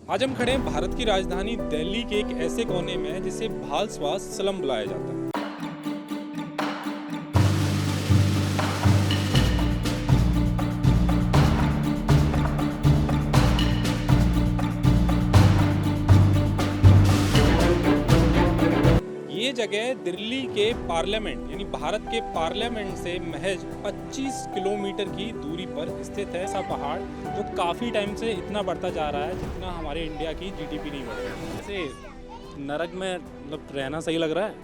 आज हम खड़े हैं भारत की राजधानी दिल्ली के एक ऐसे कोने में जिसे भालसवास स्लम बुलाया जाता है। ये जगह दिल्ली के पार्लियामेंट यानी भारत के पार्लियामेंट से महज 25 किलोमीटर की दूरी पर स्थित है ऐसा पहाड़ जो काफ़ी टाइम से इतना बढ़ता जा रहा है जितना हमारे इंडिया की जीडीपी नहीं बढ़ रही है। ऐसे नरक में मतलब रहना सही लग रहा है?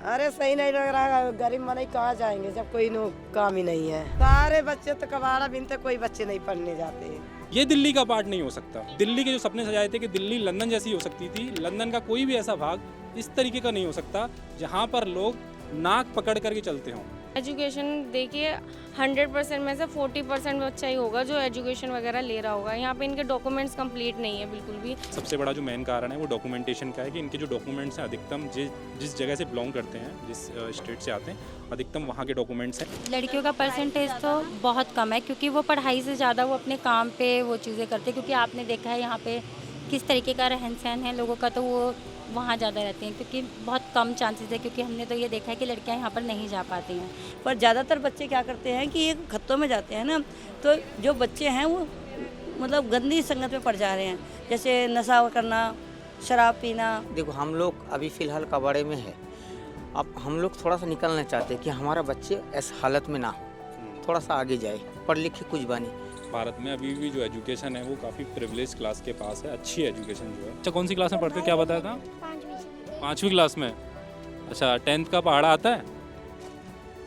अरे सही नहीं लग रहा है, गरीब मनाई कहाँ जाएंगे जब कोई नो काम ही नहीं है। सारे बच्चे तो कबाड़ा बिनते, कोई बच्चे नहीं पढ़ने जाते। ये दिल्ली का पार्ट नहीं हो सकता। दिल्ली के जो सपने सजाए थे कि दिल्ली लंदन जैसी हो सकती थी, लंदन का कोई भी ऐसा भाग इस तरीके का नहीं हो सकता जहाँ पर लोग नाक पकड़ करके चलते हों। एजुकेशन देखिए 100% में से 40% बच्चा ही होगा जो एजुकेशन वगैरह ले रहा होगा। यहाँ पे इनके डॉक्यूमेंट्स कंप्लीट नहीं है बिल्कुल भी। सबसे बड़ा जो मेन कारण है वो डॉक्यूमेंटेशन का है कि इनके जो डॉक्यूमेंट्स हैं अधिकतम जिस जगह से बिलोंग करते हैं, जिस स्टेट से आते हैं, अधिकतम वहाँ के डॉक्यूमेंट्स हैं। लड़कियों का परसेंटेज तो बहुत कम है क्योंकि वो पढ़ाई से ज़्यादा वो अपने काम पे वो चीज़ें करते हैं। क्योंकि आपने देखा है यहाँ पे किस तरीके का रहन सहन है लोगों का, तो वो वहाँ ज़्यादा रहते हैं क्योंकि बहुत कम चांसेस है। क्योंकि हमने तो ये देखा है कि लड़कियाँ यहाँ पर नहीं जा पाती हैं। पर ज़्यादातर बच्चे क्या करते हैं कि ये खत्तों में जाते हैं ना, तो जो बच्चे हैं वो मतलब गंदी संगत में पड़ जा रहे हैं, जैसे नशा करना, शराब पीना। देखो हम लोग अभी फ़िलहाल कबाड़े में है। अब हम लोग थोड़ा सा निकलना चाहते हैं कि हमारा बच्चे इस हालत में ना हो, थोड़ा सा आगे जाए, पढ़ लिख के कुछ बने। भारत में अभी भी जो एजुकेशन है वो काफ़ी प्रिविलेज क्लास के पास है, अच्छी एजुकेशन जो है। अच्छा, कौन सी क्लास में पढ़ते हो, क्या बताया था? 5वीं क्लास में। अच्छा, 10th का पहाड़ा आता है?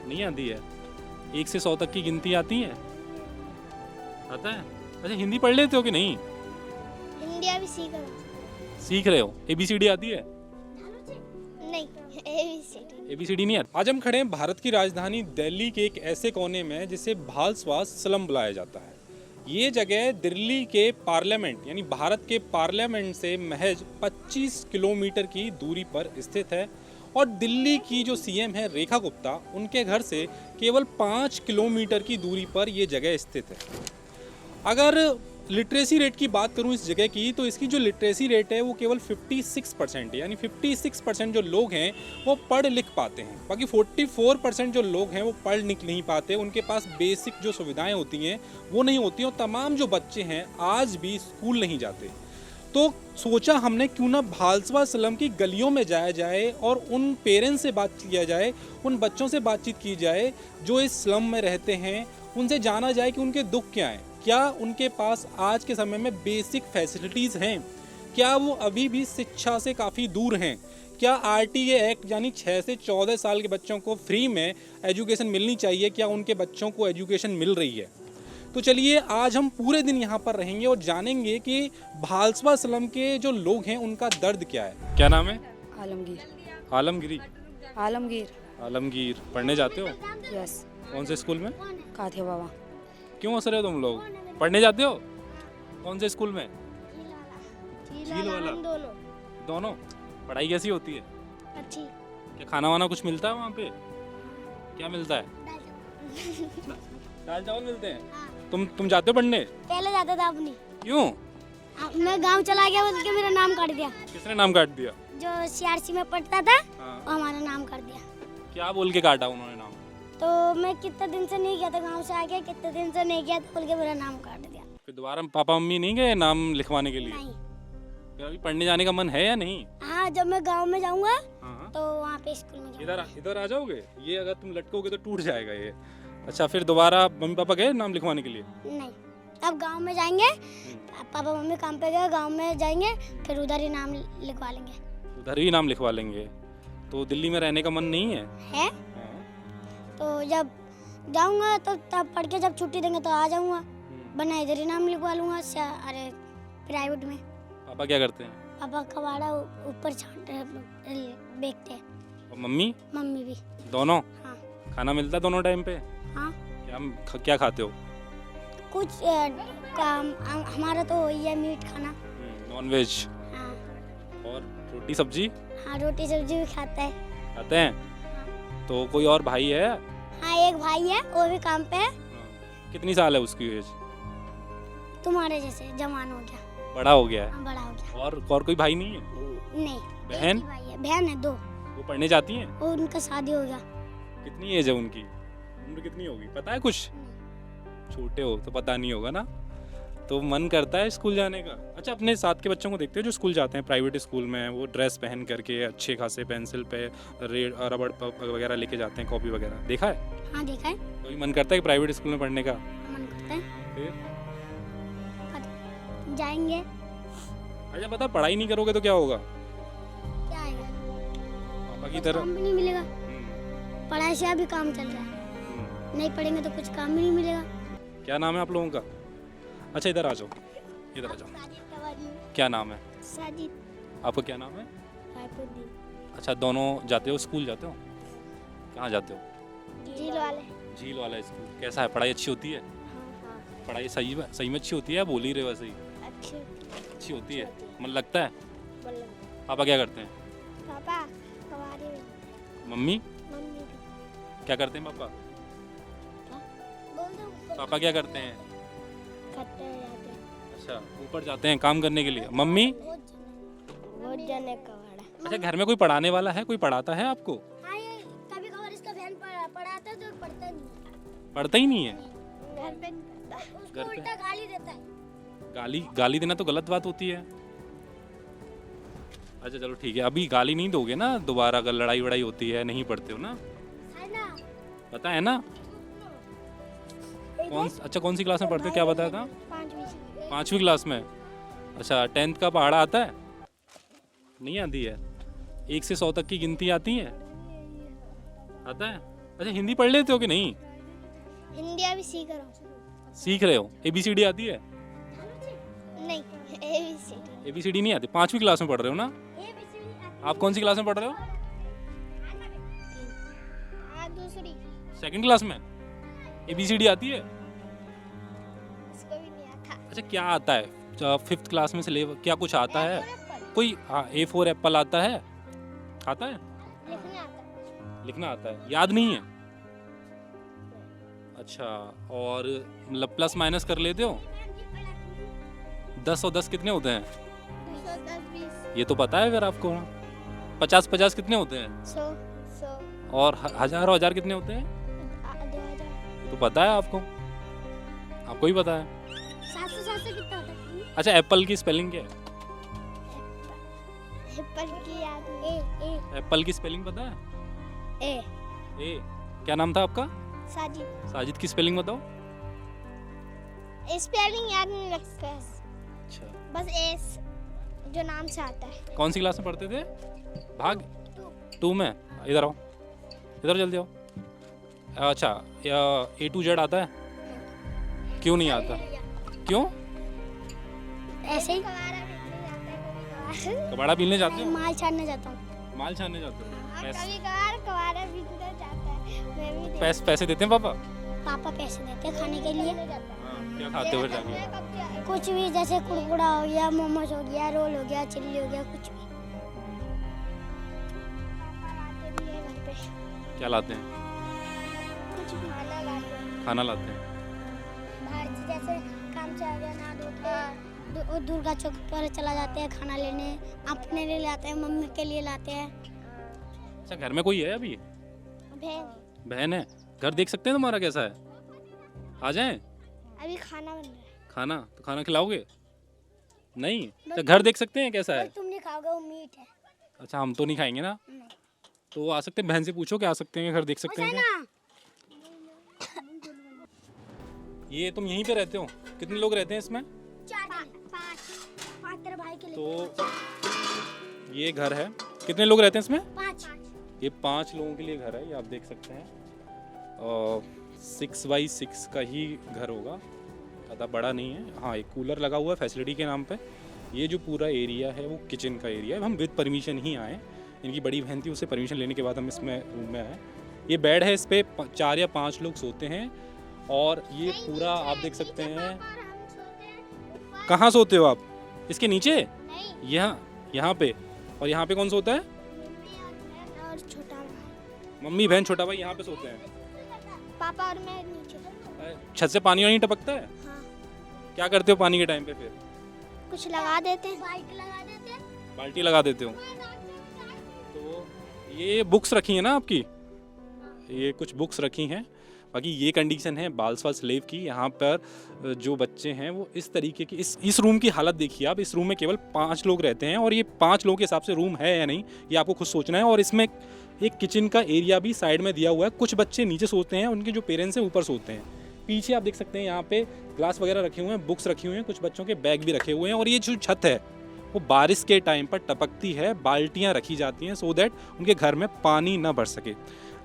नहीं आती है? 1 से 100 तक की गिनती आती है? आता है? अच्छा, हिंदी पढ़ लेते हो कि नहीं? हिंदी अभी सीख रहे हो? ABCD आती है? नहीं, ABCD नहीं आती। आज हम खड़े हैं भारत की राजधानी दिल्ली के एक ऐसे कोने में जिसे भालसवास स्लम बुलाया जाता है। ये जगह दिल्ली के पार्लियामेंट यानी भारत के पार्लियामेंट से महज 25 किलोमीटर की दूरी पर स्थित है और दिल्ली की जो CM है रेखा गुप्ता, उनके घर से केवल 5 किलोमीटर की दूरी पर ये जगह स्थित है। अगर लिटरेसी रेट की बात करूं इस जगह की, तो इसकी जो लिटरेसी रेट है वो केवल 56% है। यानी 56% जो लोग हैं वो पढ़ लिख पाते हैं, बाकी 44% जो लोग हैं वो पढ़ लिख नहीं पाते। उनके पास बेसिक जो सुविधाएं होती हैं वो नहीं होती और तमाम जो बच्चे हैं आज भी स्कूल नहीं जाते। तो सोचा हमने क्यों ना भालसवास स्लम की गलियों में जाया जाए और उन पेरेंट्स से बात किया जाए, उन बच्चों से बातचीत की जाए जो इस स्लम में रहते हैं, उनसे जाना जाए कि उनके दुख क्या हैं, क्या उनके पास आज के समय में बेसिक फैसिलिटीज़ हैं, क्या वो अभी भी शिक्षा से काफ़ी दूर हैं, क्या RTA एक्ट यानी 6 से 14 साल के बच्चों को फ्री में एजुकेशन मिलनी चाहिए, क्या उनके बच्चों को एजुकेशन मिल रही है। तो चलिए आज हम पूरे दिन यहाँ पर रहेंगे और जानेंगे कि भालसवास स्लम के जो लोग हैं उनका दर्द क्या है। क्या नाम है? आलमगीर। आलमगिरी? आलमगीर। आलमगीर। पढ़ने जाते हो? यस। कौन से स्कूल में? काथे बाबा। क्यों हंस रहे हो तुम लोग? पढ़ने जाते हो? कौन से स्कूल में? झील वाला? दोनों। पढ़ाई कैसी होती है? अच्छी। क्या खाना वाना कुछ मिलता है वहाँ पे? क्या मिलता है? दाल चावल मिलते हैं? हाँ। तुम जाते हो पढ़ने? पहले जाता था, अब नहीं। क्यों? मैं गांव चला गया, बोल के मेरा नाम काट दिया। किसने नाम काट दिया? जो CRC में पढ़ता था हाँ। वो हमारा नाम काट दिया। क्या बोल के काटा उन्होंने नाम? तो मैं कितने दिन से नहीं गया था, गांव से आ गया, कितने दिन से नहीं गया, तो बोल के मेरा नाम काट दिया। फिर दोबारा पापा मम्मी नहीं गए नाम लिखवाने के लिए? नहीं। फिर अभी पढ़ने जाने का मन है या नहीं? हाँ, जब मैं गांव में जाऊंगा हाँ। तो वहाँ पे स्कूल में जाऊंगा। इधर आ जाओगे? ये अगर तुम लटकोगे तो टूट जाएगा ये। अच्छा, फिर दोबारा मम्मी पापा गए नाम लिखवाने के लिए? नहीं, अब गांव में जाएंगे, पापा मम्मी काम पे गए, गांव में जाएंगे, फिर उधर ही नाम लिखवा लेंगे। उधर ही नाम लिखवा लेंगे? तो दिल्ली में रहने का मन नहीं है? है? तो जब जाऊंगा तो तब पढ़ के जब छुट्टी देंगे तो आ जाऊंगा, वरना इधर ही नाम लिखवा लूंगा। अरे प्राइवेट में। पापा क्या करते हैं? पापा कबाड़ा ऊपर छांटते हैं, बेचते हैं। और मम्मी? मम्मी भी। दोनों? हाँ। खाना मिलता है दोनों टाइम पे? हाँ। क्या खाते हो? कुछ काम हमारा तो वही है, मीट खाना। Non veg? हाँ। और रोटी सब्जी? हाँ, रोटी सब्जी भी खाता है। खाते हैं? हाँ। तो कोई और भाई है? हाँ, एक भाई है, वो भी काम पे है। कितनी साल है उसकी एज? तुम्हारे जैसे जवान हो गया। बड़ा हो गया है? हाँ, बड़ा हो गया। और कोई भाई नहीं है? नहीं, बहन? एक ही भाई है, बहन है 2 वो पढ़ने जाती हैं? और उनका शादी हो गया। कितनी एज है उनकी? उम्र कितनी होगी पता है कुछ? छोटे हो तो पता नहीं होगा ना। तो मन करता है स्कूल जाने का। अच्छा, अपने साथ के बच्चों को देखते हो जो स्कूल जाते हैं प्राइवेट स्कूल में, वो ड्रेस पहन करके अच्छे खासे पेंसिल पे रबड़ वगैरह लेके जाते हैं, कॉपी वगैरह, देखा है? हाँ देखा है, कभी मन करता है कि प्राइवेट स्कूल में पढ़ने का? मन करता है, फिर जाएंगे। अच्छा पता, पढ़ाई नहीं करोगे तो क्या होगा? क्या आएगा? पापा की कुछ तरह। काम भी नहीं मिलेगा। पढ़ाई से अभी काम चल रहा है, नहीं पढ़ेंगे तो कुछ काम भी नहीं मिलेगा। क्या नाम है आप लोगों का? अच्छा इधर आ जाओ, इधर आ जाओ। क्या नाम है साजिद। आपका? क्या नाम है? रायपुर अच्छा, दोनों जाते हो स्कूल? जाते हो? कहाँ जाते हो? झील वाले। झील वाला स्कूल। कैसा है, पढ़ाई अच्छी होती है? पढ़ाई सही में अच्छी होती है, बोल ही रहे हो वैसे ही? अच्छी होती है, मन लगता है? पापा क्या करते हैं? पापा कवारी में, मम्मी मम्मी भी। क्या करते हैं? पापा बोल दो। पापा क्या करते हैं? खट्टे हो जाते हैं। अच्छा, ऊपर जाते हैं काम करने के लिए। मम्मी? बहुत जने कवाड़ा। अच्छा, घर में कोई पढ़ाने वाला है? कोई पढ़ाता है आपको? हाँ, ये कभी कभार इसका बहन पढ़ाता है तो पढ़ता नहीं, पढ़ता ही नहीं है? घर पे नहीं पढ़ता, उसको घर पे? उल्टा गाली देता है। गाली देना तो गलत बात होती है। अच्छा चलो ठीक है, अभी गाली नहीं दोगे ना दोबारा, अगर लड़ाई वड़ाई होती है, नहीं पढ़ते हो ना? है ना? पता है ना? अच्छा कौन सी क्लास में पढ़ते हो, क्या बताया था? 5वीं क्लास में। अच्छा, 10th का पहाड़ा आता है? नहीं आती है? 1 से 100 तक की गिनती आती है? आता है? अच्छा, हिंदी पढ़ लेते हो कि नहीं? हिंदी अभी सीख रहा हूँ। सीख रहे हो? ABCD आती है? नहीं, ABCD। ABCD नहीं आती? 5वीं क्लास में पढ़ रहे हो ना? आप कौन सी क्लास में पढ़ रहे हो? दूसरी। 2nd क्लास में? ABCD आती है? इसको भी नहीं आता। अच्छा, क्या आता है 5th क्लास में से ले, क्या कुछ आता है? कोई A4 एप्पल आता है? आता है? लिखने आता है। लिखना आता है, याद नहीं है? अच्छा, और मतलब प्लस माइनस कर लेते हो? 10 और 10 कितने होते हैं? 210, 20, ये तो पता है फिर आपको। 50 कितने होते हैं? 100, 100, और 1000 कितने होते हैं? 2000, ये तो पता है आपको, आपको ही पता है। 700 कितना होता है? अच्छा, एप्पल की स्पेलिंग क्या है? एप्पल की याद ए एप्पल की स्पेलिंग पता है? ए ए। क्या नाम था आपका? साजिद। साजिद की स्पेलिंग बताओ। स्पेलिंग याद नहीं रखता है, अच्छा, बस एस जो नाम से आता है। कौन सी क्लास में पढ़ते थे? भाग 2 में। इधर आओ, इधर जल्दी आओ। अच्छा, A to Z आता है? क्यों नहीं आता? क्यों? ऐसे ही कबाड़ा पीने जाते हो? माल छानने जाता हूँ। माल छानने जाते हो? कभी कभार कबाड़ा पीने जाता है, मैं भी पैसे देते हैं पापा? पापा पैसे देते हैं खाने के लिए। क्या खाते हो फिर जाके? कुछ भी, जैसे कुरकुरा हो गया, मोमोज हो गया, रोल हो गया, चिल्ली हो गया, कुछ भी। घर पे क्या लाते हैं? कुछ खाना लाते हैं। खाना लाते हैं। बाहर से जैसे काम चल गया ना, दुर्गा चौक पर चला जाते हैं खाना लेने, अपने लिए लाते हैं, मम्मी के लिए लाते हैं। अच्छा, घर में कोई है अभी? बहन बहन है? घर देख सकते हैं तुम्हारा कैसा है? आ जाएं? अभी खाना बन रहा है, खाना तो खाना खिलाओगे? नहीं? तो घर देख सकते हैं कैसा है? बस तुम नहीं खाओगे, वो मीट है। अच्छा, हम तो नहीं खाएंगे ना? तो आ सकते हैं, बहन से पूछो कि आ सकते हैं, घर देख सकते हैं क्या? ये तुम यहीं पे रहते हो? कितने लोग रहते हैं इसमें? 5 तेरे भाई के लिए। तो ये घर है, कितने लोग रहते हैं इसमें? 5। ये 5 लोगों के लिए घर है, ये आप देख सकते हैं। 6x6 का ही घर होगा, ज़्यादा बड़ा नहीं है। हाँ, एक कूलर लगा हुआ है फैसिलिटी के नाम पे। ये जो पूरा एरिया है वो किचन का एरिया है। हम विद परमिशन ही आए, इनकी बड़ी बहन थी, उससे परमिशन लेने के बाद हम इसमें रूम में आए। ये बेड है, इस पर 4 या 5 लोग सोते हैं। और ये पूरा आप देख सकते हैं। कहाँ सोते हो आप? इसके नीचे? यहाँ पे। और यहाँ पे कौन सोता है? और छोटा भाई, मम्मी, बहन, छोटा भाई यहाँ पे सोते हैं। पापा और मैं नीचे। छत से पानी वानी टपकता है? हाँ, क्या करते हो पानी के टाइम पे फिर? कुछ लगा देते हैं, बाइक लगा देते हैं। बाल्टी लगा देते हो। तो ये बुक्स रखी हैं ना आपकी, ये कुछ बुक्स रखी हैं। बाकी ये कंडीशन है बालसवा स्लेव की। यहाँ पर जो बच्चे हैं वो इस तरीके की, इस रूम की हालत देखिए आप। इस रूम में केवल 5 लोग रहते हैं और ये 5 लोगों के हिसाब से रूम है या नहीं ये आपको खुद सोचना है। और इसमें एक किचन का एरिया भी साइड में दिया हुआ है। कुछ बच्चे नीचे सोते हैं, उनके जो पेरेंट्स हैं ऊपर सोते हैं। पीछे आप देख सकते हैं यहाँ पे ग्लास वगैरह रखे हुए हैं, बुक्स रखी हुई हैं, कुछ बच्चों के बैग भी रखे हुए हैं। और ये जो छत है वो बारिश के टाइम पर टपकती है, बाल्टियाँ रखी जाती हैं सो दैट उनके घर में पानी ना भर सके।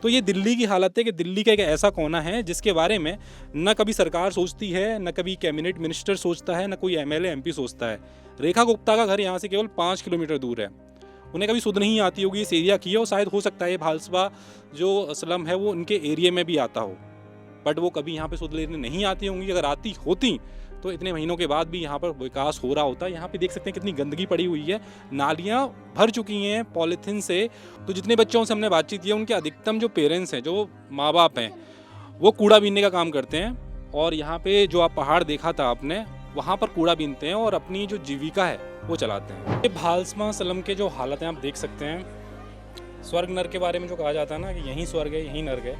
तो ये दिल्ली की हालत है कि दिल्ली का एक ऐसा कोना है जिसके बारे में न कभी सरकार सोचती है, न कभी कैबिनेट मिनिस्टर सोचता है, न कोई एमएलए एमपी सोचता है। रेखा गुप्ता का घर यहाँ से केवल 5 किलोमीटर दूर है। उन्हें कभी सुध नहीं आती होगी इस एरिया की, और शायद हो सकता है ये भालसवा जो स्लम है वो उनके एरिया में भी आता हो, बट वो कभी यहाँ पे सुध लेने नहीं आती होंगी। अगर आती होती तो इतने महीनों के बाद भी यहाँ पर विकास हो रहा होता। यहाँ पे देख सकते हैं कितनी गंदगी पड़ी हुई है, नालियाँ भर चुकी हैं पॉलीथीन से। तो जितने बच्चों से हमने बातचीत की है उनके अधिकतम जो पेरेंट्स हैं, जो माँ बाप हैं, वो कूड़ा बीनने का काम करते हैं। और यहाँ पे जो आप पहाड़ देखा था आपने, वहाँ पर कूड़ा बीनते हैं और अपनी जो जीविका है वो चलाते हैं। ये भालसवा स्लम के जो हालत हैं आप देख सकते हैं। स्वर्ग नर्क के बारे में जो कहा जाता है ना कि यहीं स्वर्ग है यहीं नर्क है,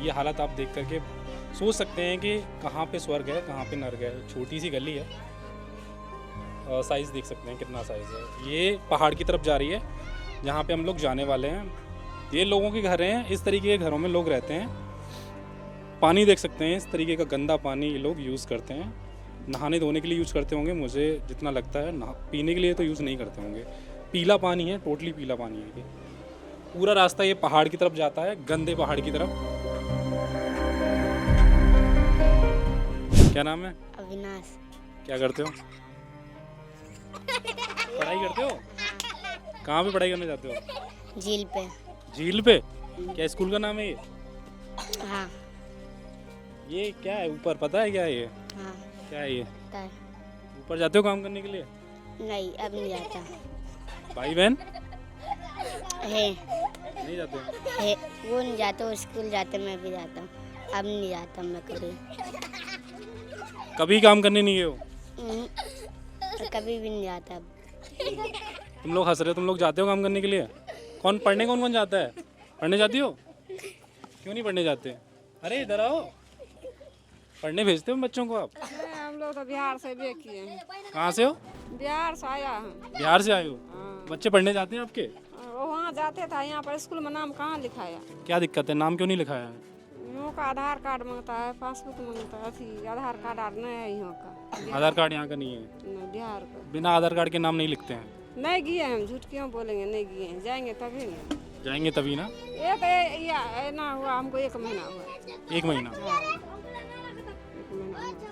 ये हालत आप देख करके सोच सकते हैं कि कहाँ पे स्वर्ग है कहाँ पे नर्क है। छोटी सी गली है, साइज़ देख सकते हैं कितना साइज़ है। ये पहाड़ की तरफ जा रही है जहाँ पे हम लोग जाने वाले हैं। ये लोगों के घर हैं, इस तरीके के घरों में लोग रहते हैं। पानी देख सकते हैं, इस तरीके का गंदा पानी ये लोग यूज़ करते हैं। नहाने धोने के लिए यूज़ करते होंगे, मुझे जितना लगता है। पीने के लिए तो यूज़ नहीं करते होंगे। पीला पानी है, टोटली पीला पानी है। ये पूरा रास्ता ये पहाड़ की तरफ जाता है, गंदे पहाड़ की तरफ। क्या नाम है? अविनाश। क्या करते हो? पढ़ाई करते हो? कहाँ पे पढ़ाई करने जाते हो? झील पे। झील पे? क्या स्कूल का नाम है ये? हाँ। ये क्या है ऊपर, पता है क्या है ये? हाँ। क्या है ये? पता है। ऊपर जाते हो काम करने के लिए? नहीं, अब नहीं जाता भाई बहन है। नहीं जाते? है, वो नहीं जाते, वो स्कूल जाते, मैं भी जाता हूँ। अब नहीं जाता मैं कभी। कभी काम करने नहीं गए हो? तो कभी भी नहीं जाता अब। तुम लोग हंस रहे हो, तुम लोग जाते हो काम करने के लिए? कौन पढ़ने कौन कौन जाता है? पढ़ने जाती हो? क्यों नहीं पढ़ने जाते? अरे इधर आओ, पढ़ने भेजते हो बच्चों को आप? हम लोग तो बिहार से भी किए हैं। कहाँ से हो? बिहार से आया हूँ। बिहार से आए हो? बच्चे पढ़ने जाते हैं आपके? वो वहाँ जाते था, यहाँ पर स्कूल में नाम कहाँ लिखाया? क्या दिक्कत है, नाम क्यों नहीं लिखाया है? यहाँ का आधार कार्ड मांगता है, पासबुक मांगता है, अथी आधार कार्ड और नहीं है यहाँ का। आधार कार्ड यहाँ का नहीं है? नहीं, बिहार का। बिना आधार कार्ड के नाम नहीं लिखते हैं? नहीं गए हम, झूठ क्यों बोलेंगे, नहीं गए हैं। जाएंगे तभी ना। जाएंगे तभी ना। एक ना हुआ हमको, 1 महीना हुआ। 1 महीना? हाँ, 1 महीना हुआ।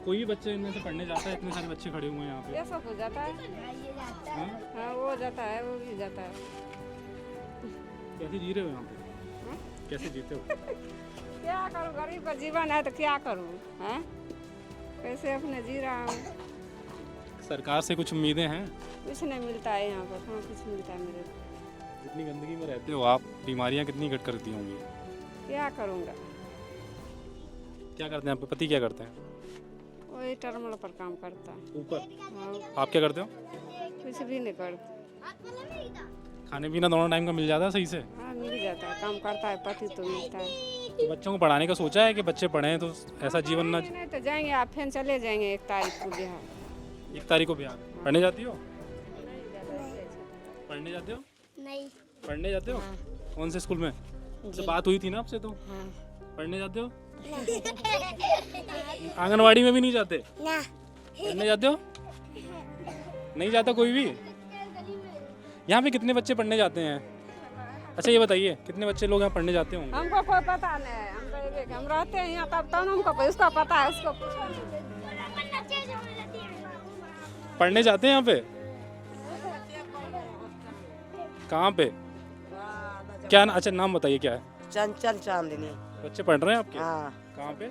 कोई भी बच्चे इनमें से पढ़ने जाता है? इतने सारे बच्चे खड़े हुए हैं यहाँ पे। ये सब हो जाता है। हाँ? हाँ, वो जाता है, वो भी जाता है। कैसे जी रहे हो यहाँ पे? कैसे जीते हो? क्या करूँ, गरीब का जीवन है तो क्या करूँ, हैं? कैसे अपने जी रहा हूँ। सरकार से कुछ उम्मीदें हैं? कुछ नहीं मिलता है यहाँ पर, हाँ कुछ मिलता है मेरे को। जितनी गंदगी में रहते हो आप, बीमारियाँ कितनी घट करती होंगी? क्या करूँगा। क्या करते हैं आपके पति, क्या करते हैं? वही टर्मिनल पर काम करता है। ऊपर? हाँ, आप क्या करते हो? कुछ भी नहीं करता। खाने पीना दोनों टाइम का मिल जाता है सही से? हाँ, मिल जाता है, काम करता है, पति तो मिलता है। तो बच्चों को पढ़ाने का सोचा है कि बच्चे पढ़ें तो ऐसा जीवन ना। नहीं तो जाएंगे, आप फिर चले जाएंगे 1 तारीख को बिहार। 1 तारीख को बिहार? पढ़ने जाती हो? पढ़ने जाते हो? नहीं। पढ़ने जाते हो? हाँ। कौन से स्कूल में? जी। बात हुई थी ना आपसे तो। हाँ। पढ़ने जाते हो? आंगनवाड़ी में भी नहीं जाते? ना। पढ़ने जाते हो? नहीं जाता कोई भी? यहाँ पे कितने बच्चे पढ़ने जाते हैं? अच्छा ये बताइए, कितने बच्चे लोग यहाँ पढ़ने जाते होंगे? हमको कोई पता नहीं है, हम रहते हैं यहाँ तब हमको उसका पता है, उसको पढ़ने जाते हैं यहाँ पे? कहाँ पे? क्या अच्छा नाम बताइए क्या है? चंचल चांदनी। बच्चे पढ़ रहे हैं आपके? हाँ। कहाँ पे?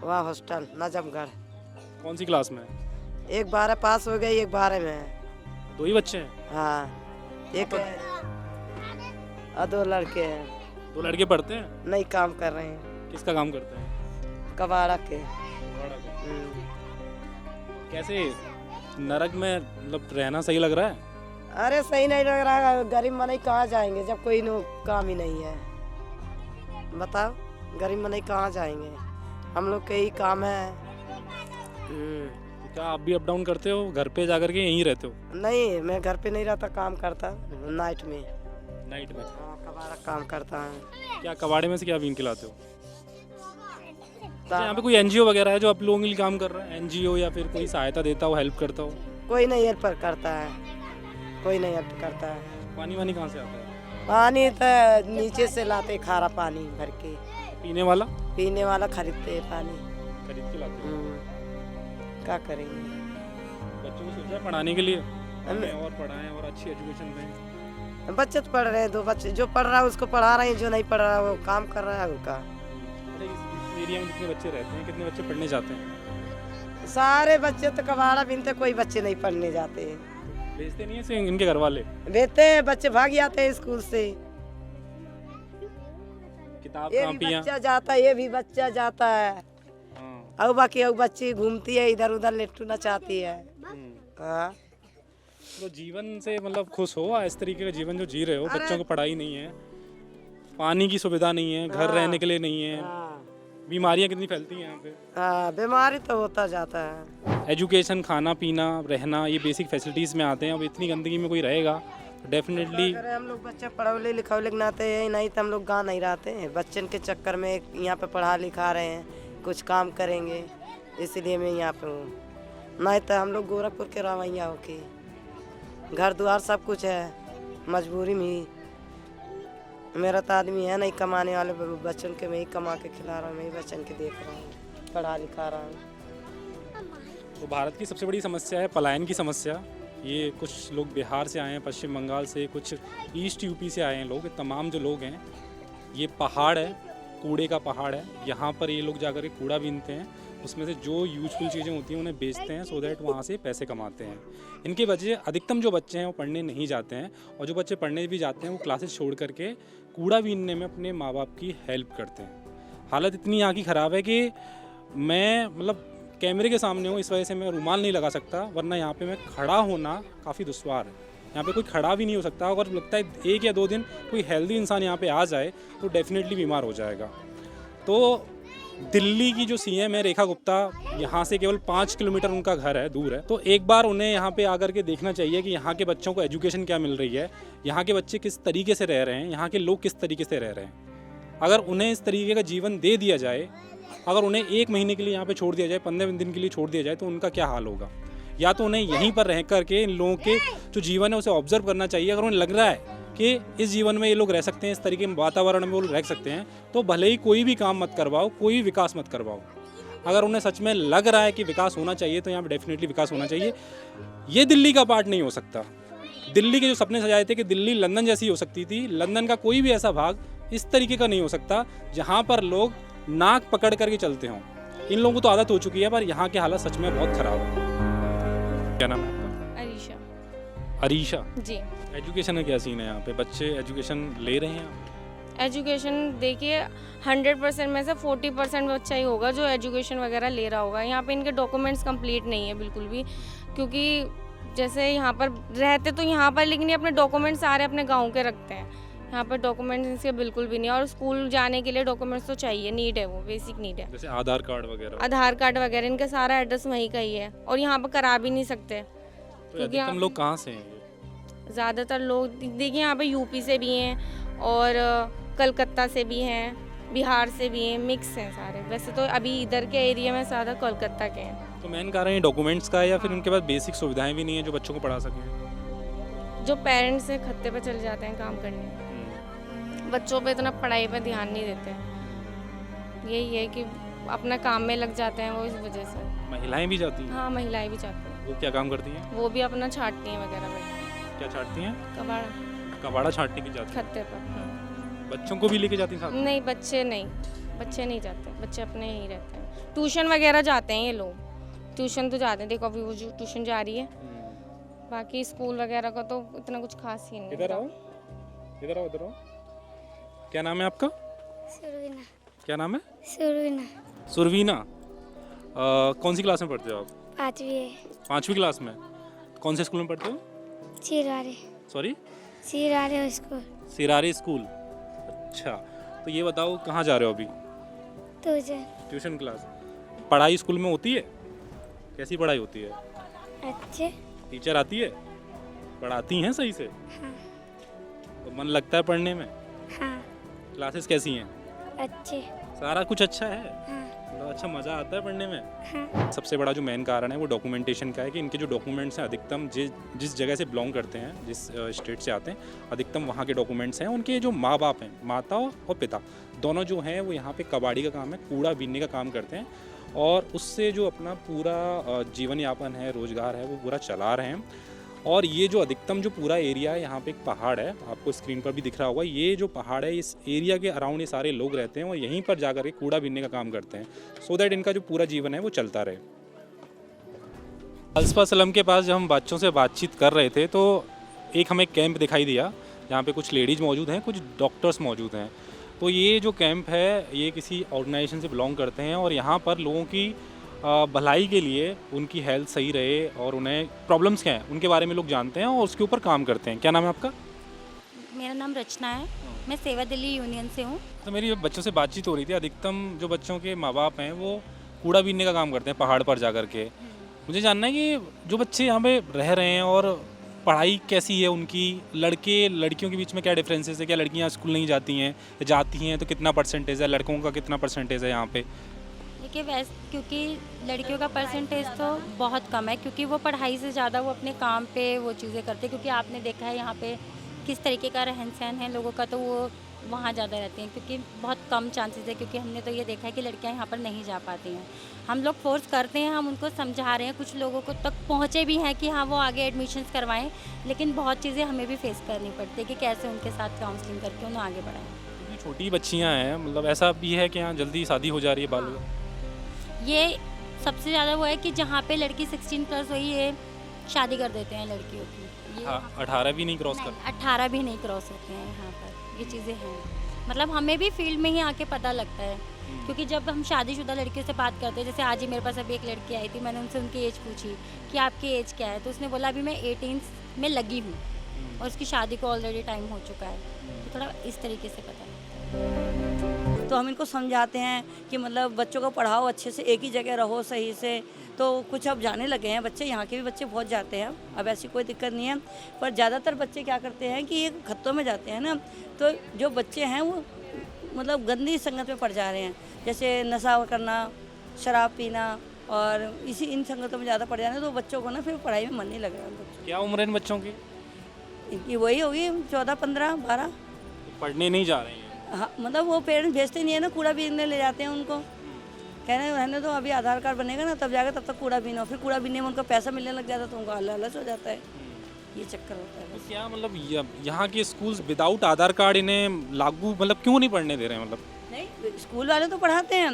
वहाँ हॉस्टल नजमगढ़। कौन सी क्लास में? एक 12 पास हो गई, एक 12 में है। 2 ही बच्चे हैं? हाँ, एक और 2 लड़के हैं। 2 लड़के पढ़ते हैं? नहीं, काम कर रहे हैं। किसका काम करते हैं? कबाड़ा के। कैसे नरक में मतलब रहना सही लग रहा है? अरे सही नहीं लग रहा है, गरीब मनाई कहाँ जाएंगे जब कोई नो काम ही नहीं है। बताओ गरीब मनाई कहाँ जाएंगे, हम लोग के ही काम है। तो क्या आप भी अप डाउन करते हो, घर पे जाकर के यहीं रहते हो? नहीं, मैं घर पे नहीं रहता, काम करता नाइट में। नाइट में? हाँ, कबाड़ा काम करता है। क्या कबाड़े में से क्या बीन खिलाते हो? अच्छा, यहाँ पे कोई एनजीओ वगैरह है जो आप लोगों के लिए काम कर रहा है? एनजीओ या फिर कोई सहायता देता हो, हेल्प करता हो? कोई नहीं हेल्प करता है, कोई नहीं हेल्प करता है। पानी वानी कहाँ से आता है? पानी तो नीचे से लाते, खारा पानी भर के। पीने वाला? पीने वाला खरीदते हैं पानी। खरीद के लाते हो? क्या करेंगे। बच्चों को सोचा है पढ़ाने के लिए हमें और पढ़ाएं और अच्छी एजुकेशन दें? बच्चे तो पढ़ रहे हैं, 2 बच्चे, जो पढ़ रहा है उसको पढ़ा रहे हैं, जो नहीं पढ़ रहा है वो काम कर रहा है उनका। अच्छा, इस एरिया में कितने बच्चे रहते हैं, कितने बच्चे पढ़ने जाते हैं? सारे बच्चे तो कबाड़ा बिनते, कोई बच्चे नहीं पढ़ने जाते हैं। भेजते नहीं है इनके घर वाले? भेजते हैं, बच्चे भाग जाते हैं स्कूल से। किताब ये भी कापियाँ? बच्चा जाता है, ये भी बच्चा जाता है, हाँ। और बाकी और बच्ची घूमती है इधर उधर, लेटूना चाहती है। हाँ। तो जीवन से मतलब खुश हो? इस तरीके का जीवन जो जी रहे हो, बच्चों को पढ़ाई नहीं है, पानी की सुविधा नहीं है, घर रहने के लिए नहीं है, बीमारियां कितनी फैलती हैं यहाँ पे। हाँ, बीमारी तो होता जाता है। एजुकेशन, खाना पीना, रहना, ये बेसिक फैसिलिटीज़ में आते हैं। अब इतनी गंदगी में कोई रहेगा तो डेफिनेटली। अगर हम लोग बच्चे पढ़ौले लिखौले नाते हैं, नहीं तो हम लोग गाँव नहीं रहते हैं। बच्चन के चक्कर में यहाँ पे पढ़ा लिखा रहे हैं, कुछ काम करेंगे, इसलिए मैं यहाँ पे हूँ। नहीं तो हम लोग गोरखपुर के रवैया हो के, घर द्वार सब कुछ है, मजबूरी में ही। मेरा तो आदमी है नहीं कमाने वाले, बच्चन के मैं ही कमा के खिला रहा हूँ, मैं ही बच्चन के देख रहा हूँ, पढ़ा लिखा रहा हूँ। तो भारत की सबसे बड़ी समस्या है पलायन की समस्या। ये कुछ लोग बिहार से आए हैं, पश्चिम बंगाल से, कुछ ईस्ट यूपी से आए हैं लोग। तमाम जो लोग हैं, ये पहाड़ है, कूड़े का पहाड़ है, यहाँ पर ये लोग जाकर के कूड़ा बीनते हैं, उसमें से जो यूजफुल चीज़ें होती हैं उन्हें बेचते हैं, सो दैट वहाँ से पैसे कमाते हैं। इनके वजह अधिकतम जो बच्चे हैं वो पढ़ने नहीं जाते हैं, और जो बच्चे पढ़ने भी जाते हैं वो क्लासेस छोड़ करके कूड़ा बीनने में अपने माँ बाप की हेल्प करते हैं। हालत इतनी यहाँ की ख़राब है कि मैं मतलब कैमरे के सामने हूँ, इस वजह से मैं रुमाल नहीं लगा सकता, वरना यहाँ पे मैं खड़ा होना काफ़ी दुश्वार है। यहाँ पे कोई खड़ा भी नहीं हो सकता। अगर लगता है 1 या 2 दिन कोई हेल्दी इंसान यहाँ पे आ जाए तो डेफिनेटली बीमार हो जाएगा। तो दिल्ली की जो सीएम है रेखा गुप्ता, यहाँ से केवल 5 किलोमीटर उनका घर है, दूर है। तो एक बार उन्हें यहाँ पे आकर के देखना चाहिए कि यहाँ के बच्चों को एजुकेशन क्या मिल रही है, यहाँ के बच्चे किस तरीके से रह रहे हैं, यहाँ के लोग किस तरीके से रह रहे हैं। अगर उन्हें इस तरीके का जीवन दे दिया जाए, अगर उन्हें 1 महीने के लिए यहाँ पे छोड़ दिया जाए, 15 दिन के लिए छोड़ दिया जाए, तो उनका क्या हाल होगा। या तो उन्हें यहीं पर रह करके इन लोगों के जो जीवन है उसे ऑब्जर्व करना चाहिए। अगर उन्हें लग रहा है कि इस जीवन में ये लोग रह सकते हैं, इस तरीके के वातावरण में वो रह सकते हैं, तो भले ही कोई भी काम मत करवाओ, कोई भी विकास मत करवाओ। अगर उन्हें सच में लग रहा है कि विकास होना चाहिए, तो यहाँ पे डेफिनेटली विकास होना चाहिए। ये दिल्ली का पार्ट नहीं हो सकता। दिल्ली के जो सपने सजाए थे कि दिल्ली लंदन जैसी हो सकती थी, लंदन का कोई भी ऐसा भाग इस तरीके का नहीं हो सकता जहाँ पर लोग नाक पकड़ करके चलते हों। इन लोगों को तो आदत हो चुकी है, पर यहाँ की हालत सच में बहुत ख़राब है। क्या नाम है आपका? अरीशा। अरीशा जी। एजुकेशन का क्या सीन है यहाँ पे? बच्चे एजुकेशन ले रहे हैं? एजुकेशन देखिए 100% में से 40% बच्चा ही होगा जो एजुकेशन वगैरह ले रहा होगा। यहाँ पे इनके डॉक्यूमेंट्स कंप्लीट नहीं है बिल्कुल भी, क्योंकि जैसे यहाँ पर रहते तो यहाँ पर, लेकिन ये अपने डॉक्यूमेंट्स सारे अपने गांव के रखते हैं। यहाँ पर डॉक्यूमेंट्स इनके बिल्कुल भी नहीं है, और स्कूल जाने के लिए डॉक्यूमेंट्स तो चाहिए, नीड है, वो बेसिक नीड है। जैसे आधार कार्ड वगैरह? आधार कार्ड वगैरह, इनका सारा एड्रेस वहीं का ही है, और यहाँ पर करा भी नहीं सकते। तो अधिकतम लोग कहाँ से हैं? ज़्यादातर लोग देखिए यहाँ पे यूपी से भी हैं, और कलकत्ता से भी हैं, बिहार से भी हैं, मिक्स हैं सारे। वैसे तो अभी इधर के एरिया में ज़्यादा कोलकाता के हैं। तो मेन कारण ये डॉक्यूमेंट्स का है, या फिर उनके पास बेसिक सुविधाएं भी नहीं है जो बच्चों को पढ़ा सकें? जो पेरेंट्स हैं खत्ते पे चले जाते हैं काम करने, बच्चों पे इतना पढ़ाई पे ध्यान नहीं देते हैं। यही है कि अपना काम में लग जाते हैं वो, इस वजह से। महिलाएं भी जाती हैं? हाँ, महिलाएं भी जाती हैं। वो क्या काम करती हैं? वो भी अपना छाटती हैं वगैरह में। क्या छाटती हैं? कबाड़ा। कबाड़ा छाटने भी जाती हैं? खत्ते पर। बच्चों को भी लेके जाती हैं साथ? नहीं, बच्चे नहीं जाते, बच्चे अपने ही रहते हैं। ट्यूशन वगैरह जाते हैं ये लोग, ट्यूशन तो जाते हैं। देखो अभी वो जो ट्यूशन जा रही है, बाकी स्कूल वगैरह का तो इतना कुछ खास ही नहीं। इधर आओ, इधर आओ, इधर आओ। क्या नाम है आपका? सुरवीना। क्या नाम है? सुरवीना। सुरवीना। कौन सी क्लास में पढ़ते हो आप? पाँचवीं है। 5वीं क्लास में? कौन से स्कूल में पढ़ते हो? सिरारे सॉरी, सिरारे स्कूल। सिरारे स्कूल। अच्छा, तो ये बताओ कहाँ जा रहे हो अभी? तुझे ट्यूशन क्लास। पढ़ाई स्कूल में होती है? कैसी पढ़ाई होती है? अच्छे। टीचर आती है, पढ़ाती हैं सही से? हाँ। तो मन लगता है पढ़ने में? हाँ। क्लासेस कैसी हैं? अच्छे। सारा कुछ अच्छा है? हाँ। मतलब अच्छा मज़ा आता है पढ़ने में? हाँ। सबसे बड़ा जो मेन कारण है वो डॉक्यूमेंटेशन का है कि इनके जो डॉक्यूमेंट्स हैं अधिकतम जिस जगह से बिलोंग करते हैं, जिस स्टेट से आते हैं, अधिकतम वहाँ के डॉक्यूमेंट्स हैं। उनके जो माँ बाप हैं, माता और पिता दोनों जो हैं वो यहाँ पे कबाड़ी का काम है, कूड़ा बीनने का काम करते हैं और उससे जो अपना पूरा जीवन यापन है, रोज़गार है, वो पूरा चला रहे हैं। और ये जो अधिकतम जो पूरा एरिया है, यहाँ पे एक पहाड़ है, आपको स्क्रीन पर भी दिख रहा होगा। ये जो पहाड़ है, इस एरिया के अराउंड ये सारे लोग रहते हैं और यहीं पर जाकर के कूड़ा बीनने का काम करते हैं, सो दैट इनका जो पूरा जीवन है वो चलता रहे। अल्सपा स्लम के पास जब हम बच्चों से बातचीत कर रहे थे तो एक हमें कैंप दिखाई दिया, जहाँ पे कुछ लेडीज़ मौजूद हैं, कुछ डॉक्टर्स मौजूद हैं। तो ये जो कैंप है ये किसी ऑर्गेनाइजेशन से बिलोंग करते हैं और यहाँ पर लोगों की भलाई के लिए, उनकी हेल्थ सही रहे और उन्हें प्रॉब्लम्स क्या हैं उनके बारे में लोग जानते हैं और उसके ऊपर काम करते हैं। क्या नाम है आपका? मेरा नाम रचना है, मैं सेवा दिल्ली यूनियन से हूँ। तो मेरी बच्चों से बातचीत हो रही थी, अधिकतम जो बच्चों के माँ बाप हैं वो कूड़ा बीनने का काम करते हैं पहाड़ पर जा कर के। मुझे जानना है कि जो बच्चे यहाँ पे रह रहे हैं और पढ़ाई कैसी है उनकी, लड़के लड़कियों के बीच में क्या डिफरेंसेस है? क्या लड़कियाँ स्कूल नहीं जाती हैं, जाती हैं तो कितना परसेंटेज है, लड़कों का कितना परसेंटेज है यहाँ पे? देखिए वैसे क्योंकि लड़कियों का परसेंटेज तो बहुत कम है, क्योंकि वो पढ़ाई से ज़्यादा वो अपने काम पे वो चीज़ें करते हैं। क्योंकि आपने देखा है यहाँ पे किस तरीके का रहन सहन है लोगों का, तो वो वहाँ ज़्यादा रहते हैं क्योंकि बहुत कम चांसेस है। क्योंकि हमने तो ये देखा है कि लड़कियाँ यहाँ पर नहीं जा पाती हैं। हम लोग फोर्स करते हैं, हम उनको समझा रहे हैं, कुछ लोगों को तक पहुँचे भी हैं कि हाँ वो आगे एडमिशन्स करवाएं, लेकिन बहुत चीज़ें हमें भी फेस करनी पड़ती है कि कैसे उनके साथ काउंसलिंग करके उन्हें आगे बढ़ाएं। छोटी बच्चियाँ हैं, मतलब ऐसा भी है कि यहाँ जल्दी शादी हो जा रही है बालों? ये सबसे ज़्यादा वो है कि जहाँ पे लड़की 16 प्लस हुई है शादी कर देते हैं लड़कियों की। ये 18 भी नहीं क्रॉस कर? 18 भी नहीं क्रॉस होते हैं यहाँ पर, ये चीज़ें हैं। मतलब हमें भी फील्ड में ही आके पता लगता है, क्योंकि जब हम शादीशुदा लड़कियों से बात करते हैं, जैसे आज ही मेरे पास अभी एक लड़की आई थी, मैंने उनसे उनकी एज पूछी कि आपकी एज क्या है, तो उसने बोला अभी मैं 18 में लगी हूँ और उसकी शादी को ऑलरेडी टाइम हो चुका है। तो थोड़ा इस तरीके से पता लगता है। तो हम इनको समझाते हैं कि मतलब बच्चों को पढ़ाओ अच्छे से, एक ही जगह रहो सही से। तो कुछ अब जाने लगे हैं बच्चे, यहाँ के भी बच्चे बहुत जाते हैं, अब ऐसी कोई दिक्कत नहीं है। पर ज़्यादातर बच्चे क्या करते हैं कि ये खत्तों में जाते हैं ना, तो जो बच्चे हैं वो मतलब गंदी संगत में पड़ जा रहे हैं, जैसे नशा करना, शराब पीना और इन संगतों में ज़्यादा पड़ जा रहे हैं। तो बच्चों को ना फिर पढ़ाई में मन नहीं लग रहा है। क्या उम्र है इन बच्चों की? इनकी वही होगी 14, 15, 12। पढ़ने नहीं जा रहे हैं? हाँ, मतलब वो पेरेंट्स भेजते नहीं है ना, कूड़ा बीनने ले जाते हैं उनको, कहने रहने दो अभी आधार कार्ड बनेगा ना तब जाकर तब तक कूड़ा बीनो। फिर कूड़ा बीनने में उनको पैसा मिलने लग जाता है तो उनको लालच हो जाता है, ये चक्कर होता है। तो क्या मतलब यहाँ के स्कूल्स विदाउट आधार कार्ड इन्हें लागू मतलब क्यों नहीं पढ़ने दे रहे हैं? मतलब नहीं, स्कूल वाले तो पढ़ाते हैं,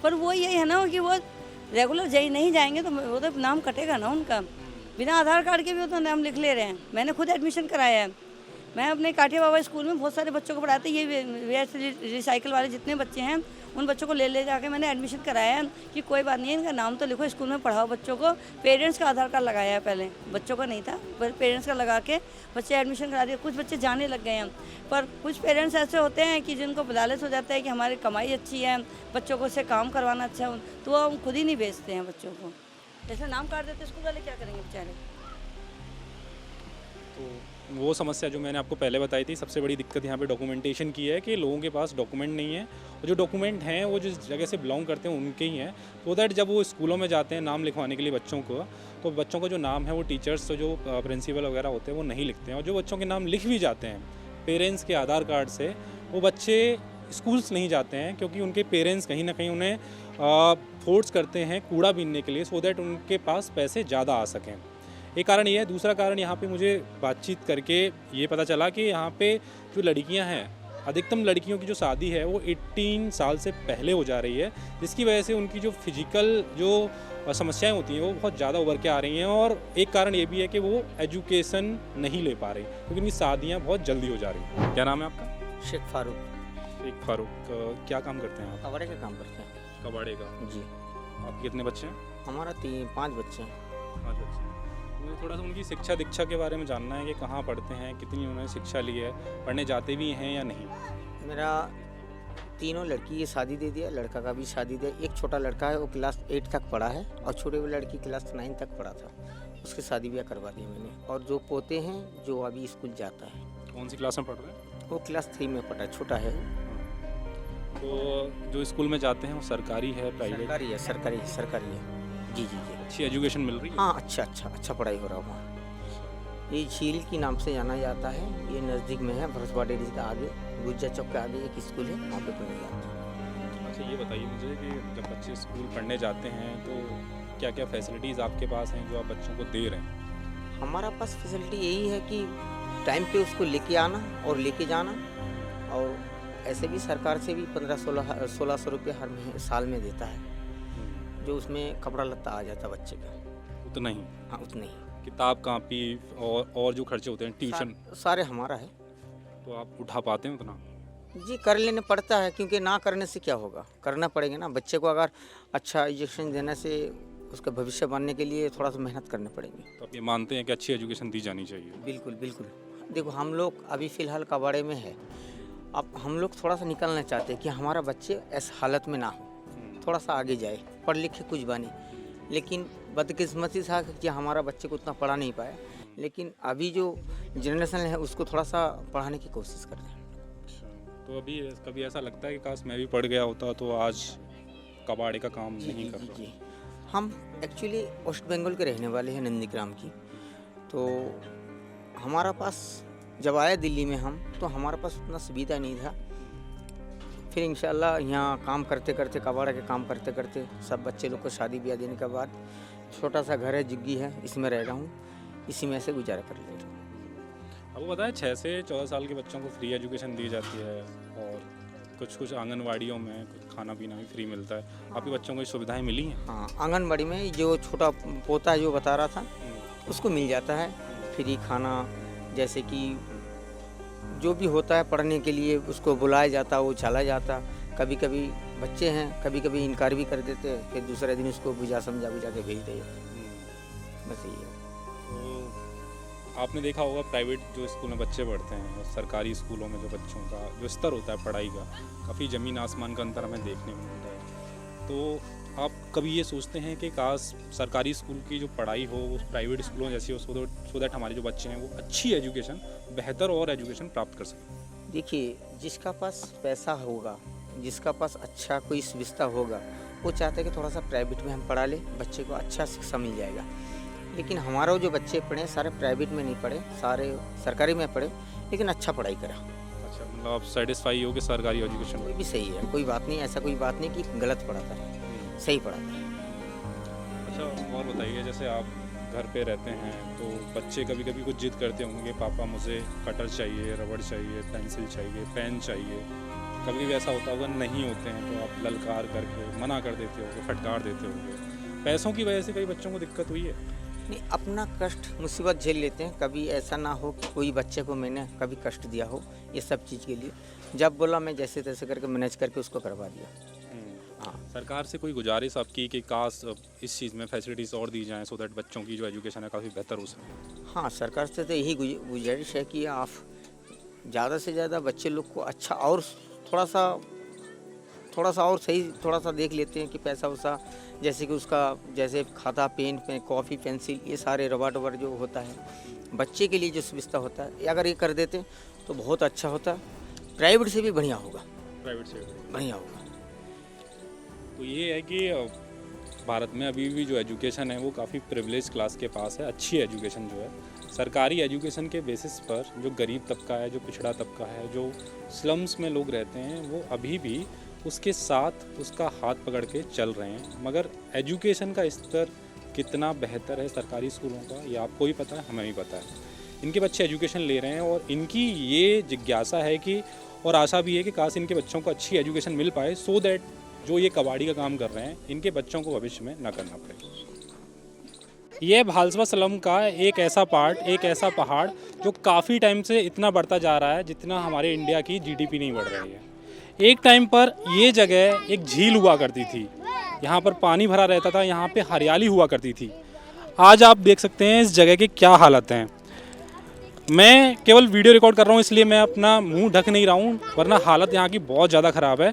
पर वो यही है ना कि वो रेगुलर नहीं जाएंगे तो वो तो नाम कटेगा ना उनका। बिना आधार कार्ड के भी वो तो नाम लिख ले रहे हैं। मैंने खुद एडमिशन कराया है, मैं अपने काठिया बाबा स्कूल में बहुत सारे बच्चों को पढ़ाते, ये वेस्ट रिसाइकिल वाले जितने बच्चे हैं उन बच्चों को ले जाके मैंने एडमिशन कराया है कि कोई बात नहीं है, इनका नाम तो लिखो, स्कूल में पढ़ाओ बच्चों को। पेरेंट्स का आधार कार्ड लगाया है पहले, बच्चों का नहीं था, पर पेरेंट्स का लगा के बच्चे एडमिशन करा दिए। कुछ बच्चे जाने लग गए हैं, पर कुछ पेरेंट्स ऐसे होते हैं कि जिनको लालच हो जाता है कि हमारी कमाई अच्छी है, बच्चों को से काम करवाना अच्छा है, तो वो खुद ही नहीं भेजते हैं बच्चों को। जैसे नाम काट देते स्कूल वाले, क्या करेंगे बेचारे? तो वो समस्या जो मैंने आपको पहले बताई थी, सबसे बड़ी दिक्कत यहाँ पे डॉक्यूमेंटेशन की है कि लोगों के पास डॉक्यूमेंट नहीं है, और जो डॉक्यूमेंट हैं वो जिस जगह से बिलोंग करते हैं उनके ही हैं। तो दैट जब वो स्कूलों में जाते हैं नाम लिखवाने के लिए बच्चों को, तो बच्चों का जो नाम है वो टीचर्स तो जो प्रिंसिपल वगैरह होते हैं वो नहीं लिखते हैं, और जो बच्चों के नाम लिख भी जाते हैं पेरेंट्स के आधार कार्ड से, वो बच्चे स्कूल्स नहीं जाते हैं क्योंकि उनके पेरेंट्स कहीं ना कहीं उन्हें फोर्स करते हैं कूड़ा बीनने के लिए, सो दैट उनके पास पैसे ज़्यादा आ सकें। एक कारण ये है। दूसरा कारण यहाँ पे मुझे बातचीत करके ये पता चला कि यहाँ पे जो लड़कियाँ हैं, अधिकतम लड़कियों की जो शादी है वो 18 साल से पहले हो जा रही है, जिसकी वजह से उनकी जो फिजिकल जो समस्याएं होती हैं वो बहुत ज़्यादा उभर के आ रही हैं। और एक कारण ये भी है कि वो एजुकेशन नहीं ले पा रही क्योंकि उनकी शादियाँ बहुत जल्दी हो जा रही हैं। क्या नाम है आपका? शेख फारूक। शेख फारूक। क्या काम करते हैं आप? कबाड़े का काम करते हैं। कबाड़े का? जी। आपके कितने बच्चे हैं? हमारा 5 बच्चे हैं। 5 बच्चे हैं। मुझे थोड़ा सा उनकी शिक्षा दीक्षा के बारे में जानना है कि कहाँ पढ़ते हैं, कितनी उन्होंने शिक्षा ली है, पढ़ने जाते भी हैं या नहीं। मेरा तीनों लड़की की शादी दे दिया, लड़का का भी शादी दिया। एक छोटा लड़का है, वो क्लास 8 तक पढ़ा है, और छोटे वाली लड़की क्लास 9 तक पढ़ा था, उसकी शादी ब्याह करवा दी मैंने। और जो पोते हैं जो अभी स्कूल जाता है, कौन सी क्लास में पढ़ रहे हैं? वो क्लास 3 में पढ़ा है, छोटा है वो। तो जो स्कूल में जाते हैं वो सरकारी है, प्राइवेट? सरकारी है। जी। अच्छी एजुकेशन मिल रही है? हाँ, अच्छा पढ़ाई हो रहा है वहाँ। ये झील के नाम से जाना जाता है, ये नज़दीक में है, भरसवा डेयरी के आगे, गुज्जा चौक के आगे एक स्कूल है, वहाँ पे पढ़ने जाते हैं। अच्छा, ये बताइए मुझे कि जब बच्चे स्कूल पढ़ने जाते हैं तो क्या क्या फैसिलिटीज़ आपके पास हैं जो आप बच्चों को दे रहे हैं? हमारा पास फैसिलिटी यही है कि टाइम पे उसको लेके आना और लेके जाना, और ऐसे भी सरकार से भी 1500-1600 रुपये हर साल में देता है, जो उसमें कपड़ा लत्ता आ जाता बच्चे का। उतना ही? हाँ, उतना ही। किताब कापी और जो खर्चे होते हैं, ट्यूशन सारे हमारा है। तो आप उठा पाते हैं उतना? जी, कर लेने पड़ता है, क्योंकि ना करने से क्या होगा, करना पड़ेगा ना। बच्चे को अगर अच्छा एजुकेशन देने से उसका भविष्य बनने के लिए थोड़ा सा मेहनत करने पड़ेंगे। तो आप ये मानते हैं कि अच्छी एजुकेशन दी जानी चाहिए? बिल्कुल। देखो, हम लोग अभी फ़िलहाल कबाड़े में है। अब हम लोग थोड़ा सा निकलना चाहते हैं कि हमारा बच्चे ऐस हालत में ना हो, थोड़ा सा आगे जाए, पढ़ लिखे कुछ बने। लेकिन बदकिस्मती था कि हमारा बच्चे को उतना पढ़ा नहीं पाया, लेकिन अभी जो जनरेशन है उसको थोड़ा सा पढ़ाने की कोशिश कर रहे हैं। तो अभी कभी ऐसा लगता है कि काश मैं भी पढ़ गया होता तो आज कबाड़े का काम नहीं कर रहा? जी। हम एक्चुअली वेस्ट बंगाल के रहने वाले हैं, नंदीग्राम की। तो हमारा पास जब आया दिल्ली में हम, तो हमारा पास उतना सुविधा नहीं था। फिर इंशाल्लाह यहाँ काम करते करते, कबाड़ा के काम करते करते, सब बच्चे लोग को शादी ब्याह देने के बाद छोटा सा घर है, झुग्गी है, इसमें रह रहा हूँ, इसी में से गुजारा कर लेता हूँ। आपको पता है 6 से 14 साल के बच्चों को फ्री एजुकेशन दी जाती है, और कुछ आंगनवाड़ियों में खाना पीना भी फ्री मिलता है। आपके बच्चों को ये सुविधाएं मिली हैं? हाँ, आंगनबाड़ी में जो छोटा पोता है जो बता रहा था, उसको मिल जाता है फ्री खाना। जैसे कि जो भी होता है पढ़ने के लिए उसको बुलाया जाता, वो चला जाता। कभी कभी बच्चे हैं, कभी कभी इनकार भी कर देते, फिर दूसरे दिन उसको बुझा के भेज दे। बस ये है। तो आपने देखा होगा प्राइवेट जो स्कूल में बच्चे पढ़ते हैं और सरकारी स्कूलों में जो बच्चों का जो स्तर होता है पढ़ाई का, काफ़ी ज़मीन आसमान का अंतर हमें देखने को मिलता है। तो आप कभी ये सोचते हैं कि काश सरकारी स्कूल की जो पढ़ाई हो वो प्राइवेट स्कूलों जैसी हो, सो दैट हमारे जो बच्चे हैं वो अच्छी एजुकेशन, बेहतर और एजुकेशन प्राप्त कर सकें? देखिए, जिसका पास पैसा होगा, जिसका पास अच्छा कोई सुविधा होगा, वो चाहते हैं कि थोड़ा सा प्राइवेट में हम पढ़ा ले, बच्चे को अच्छा शिक्षा मिल जाएगा। लेकिन हमारा जो बच्चे पढ़े सारे प्राइवेट में नहीं पढ़े, सारे सरकारी में पढ़े, लेकिन अच्छा पढ़ाई करा। अच्छा, मतलब आप सेटिस्फाई हो कि सरकारी एजुकेशन कोई भी सही है, कोई बात नहीं, ऐसा कोई बात नहीं कि गलत पढ़ाता है, सही पढ़ाता है। अच्छा, और बताइए, जैसे आप घर पे रहते हैं तो बच्चे कभी कभी कुछ जिद करते होंगे, पापा मुझे कटर चाहिए, रबड़ चाहिए, पेंसिल चाहिए, पेन चाहिए। कभी भी ऐसा होता होगा, नहीं होते हैं तो आप ललकार करके मना कर देते होंगे, फटकार देते होंगे। पैसों की वजह से कई बच्चों को दिक्कत हुई है? नहीं, अपना कष्ट मुसीबत झेल लेते हैं। कभी ऐसा ना हो कि कोई बच्चे को मैंने कभी कष्ट दिया हो, ये सब चीज़ के लिए जब बोला मैं जैसे तैसे करके मैनेज करके उसको करवा दिया। हाँ, सरकार से कोई गुजारिश आपकी कि काश इस चीज़ में फैसिलिटीज़ और दी जाएं, सो दैट बच्चों की जो एजुकेशन है काफ़ी बेहतर हो सके? हाँ, सरकार से तो यही गुजारिश है कि आप ज़्यादा से ज़्यादा बच्चे लोग को अच्छा और थोड़ा सा और सही थोड़ा सा देख लेते हैं कि पैसा वैसा, जैसे कि उसका जैसे खाता, पेन, कॉपी, पेंसिल, ये सारे रबड़ जो होता है बच्चे के लिए जो सुविधा होता है, अगर ये कर देते तो बहुत अच्छा होता। प्राइवेट से भी बढ़िया होगा, प्राइवेट से बढ़िया होगा। तो ये है कि भारत में अभी भी जो एजुकेशन है वो काफ़ी प्रिविलेज क्लास के पास है। अच्छी एजुकेशन जो है सरकारी एजुकेशन के बेसिस पर जो गरीब तबका है, जो पिछड़ा तबका है, जो स्लम्स में लोग रहते हैं, वो अभी भी उसके साथ उसका हाथ पकड़ के चल रहे हैं। मगर एजुकेशन का स्तर कितना बेहतर है सरकारी स्कूलों का, ये आपको भी पता है, हमें भी पता है। इनके बच्चे एजुकेशन ले रहे हैं और इनकी ये जिज्ञासा है कि, और आशा भी है कि काश इनके बच्चों को अच्छी एजुकेशन मिल पाए, सो दैट जो ये कबाड़ी का काम कर रहे हैं इनके बच्चों को भविष्य में ना करना पड़े। ये भालसवा स्लम का एक ऐसा पार्ट, एक ऐसा पहाड़ जो काफ़ी टाइम से इतना बढ़ता जा रहा है जितना हमारे इंडिया की जीडीपी नहीं बढ़ रही है। एक टाइम पर ये जगह एक झील हुआ करती थी, यहाँ पर पानी भरा रहता था, यहाँ पे हरियाली हुआ करती थी। आज आप देख सकते हैं इस जगह के क्या हालत हैं। मैं केवल वीडियो रिकॉर्ड कर रहा हूँ इसलिए मैं अपना मुंह ढक नहीं रहा हूँ, वरना हालत यहाँ की बहुत ज़्यादा ख़राब है।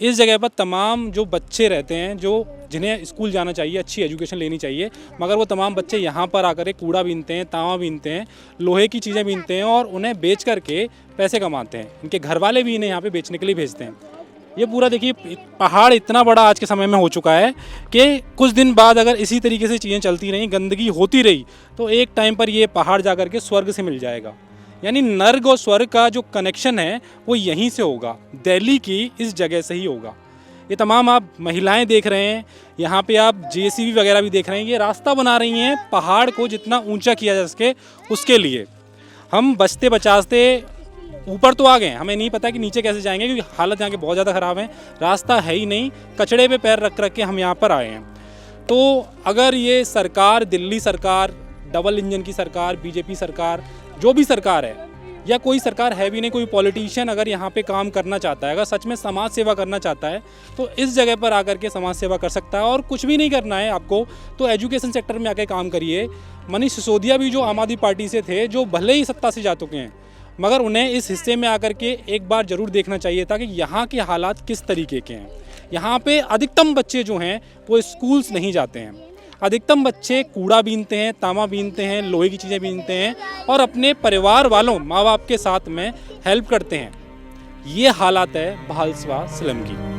इस जगह पर तमाम जो बच्चे रहते हैं, जो जिन्हें स्कूल जाना चाहिए, अच्छी एजुकेशन लेनी चाहिए, मगर वो तमाम बच्चे यहाँ पर आकर कूड़ा बीनते हैं, तावा बीनते हैं, लोहे की चीज़ें बीनते हैं और उन्हें बेच करके पैसे कमाते हैं। इनके घर वाले भी इन्हें यहाँ पे बेचने के लिए भेजते हैं। ये पूरा देखिए, पहाड़ इतना बड़ा आज के समय में हो चुका है कि कुछ दिन बाद अगर इसी तरीके से चीज़ें चलती रहीं, गंदगी होती रही, तो एक टाइम पर ये पहाड़ जा कर के स्वर्ग से मिल जाएगा। यानी नर्क और स्वर्ग का जो कनेक्शन है वो यहीं से होगा, दिल्ली की इस जगह से ही होगा। ये तमाम आप महिलाएं देख रहे हैं, यहाँ पे आप जेसीबी वगैरह भी देख रहे हैं, ये रास्ता बना रही हैं पहाड़ को जितना ऊंचा किया जा सके उसके लिए। हम बचते बचाते ऊपर तो आ गए, हमें नहीं पता कि नीचे कैसे जाएंगे, क्योंकि हालत यहाँ की बहुत ज़्यादा ख़राब है, रास्ता है ही नहीं, कचड़े पे पैर रख रख के हम यहाँ पर आए हैं। तो अगर ये सरकार, दिल्ली सरकार, डबल इंजन की सरकार, बीजेपी सरकार, जो भी सरकार है, या कोई सरकार है भी नहीं, कोई पॉलिटिशियन अगर यहाँ पे काम करना चाहता है, अगर सच में समाज सेवा करना चाहता है, तो इस जगह पर आकर के समाज सेवा कर सकता है। और कुछ भी नहीं करना है आपको, तो एजुकेशन सेक्टर में आकर काम करिए। मनीष सिसोदिया भी जो आम आदमी पार्टी से थे, जो भले ही सत्ता से जा चुके हैं, मगर उन्हें इस हिस्से में आकर के एक बार ज़रूर देखना चाहिए था कि यहाँ के हालात किस तरीके के हैं। यहाँ पे अधिकतम बच्चे जो हैं वो स्कूल्स नहीं जाते हैं, अधिकतम बच्चे कूड़ा बीनते हैं, तांबा बीनते हैं, लोहे की चीज़ें बीनते हैं और अपने परिवार वालों, माँ बाप के साथ में हेल्प करते हैं। ये हालात है भालसवा स्लम की।